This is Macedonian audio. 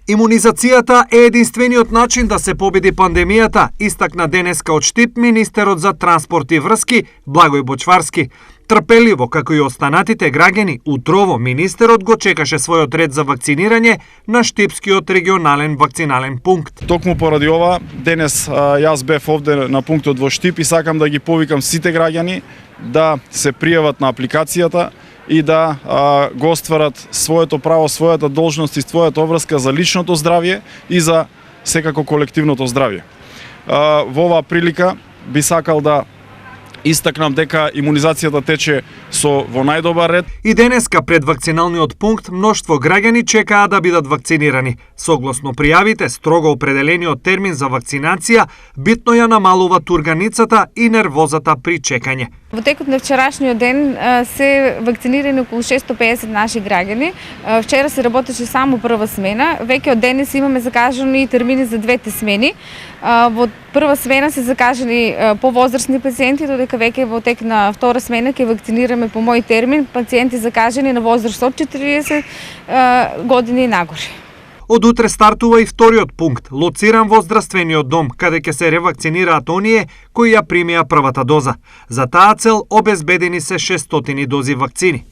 Имунизацијата е единствениот начин да се победи пандемијата, истакна денеска од Штип министерот за транспорт и врски Благој Бочварски. Трпеливо, како и останатите граѓани, утрово министерот го чекаше својот ред за вакцинирање на Штипскиот регионален вакцинален пункт. Токму поради ова, денес јас бев овде на пунктот во Штип и сакам да ги повикам сите граѓани да се пријават на апликацијата и да го остварат своето право, својата должност и својата обврска за личното здравје и за секако колективното здравје. Во оваа прилика би сакал да истакнам дека имунизацијата тече во најдобар ред. И денеска пред вакциналниот пункт мноштво граѓани чекаа да бидат вакцинирани. Согласно пријавите, строго определениот термин за вакцинација битно ја намалува турганицата и нервозата при чекање. Во текот на вчерашниот ден се вакцинирани околу 650 наши граѓани. Вчера се работеше само прва смена. Веќе од денес имаме закажани термини за двете смени. Во прва смена се закажани повозрастни пациенти, додека веќе во тек на втора смена ќе вакцинираме по мој термин пациенти закажани на возраст од 40 години и нагоре. Од утре стартува и вториот пункт, лоциран во здравствениот дом, каде ќе се ревакцинираат оние кои ја примија првата доза. За таа цел обезбедени се 600 дози вакцини.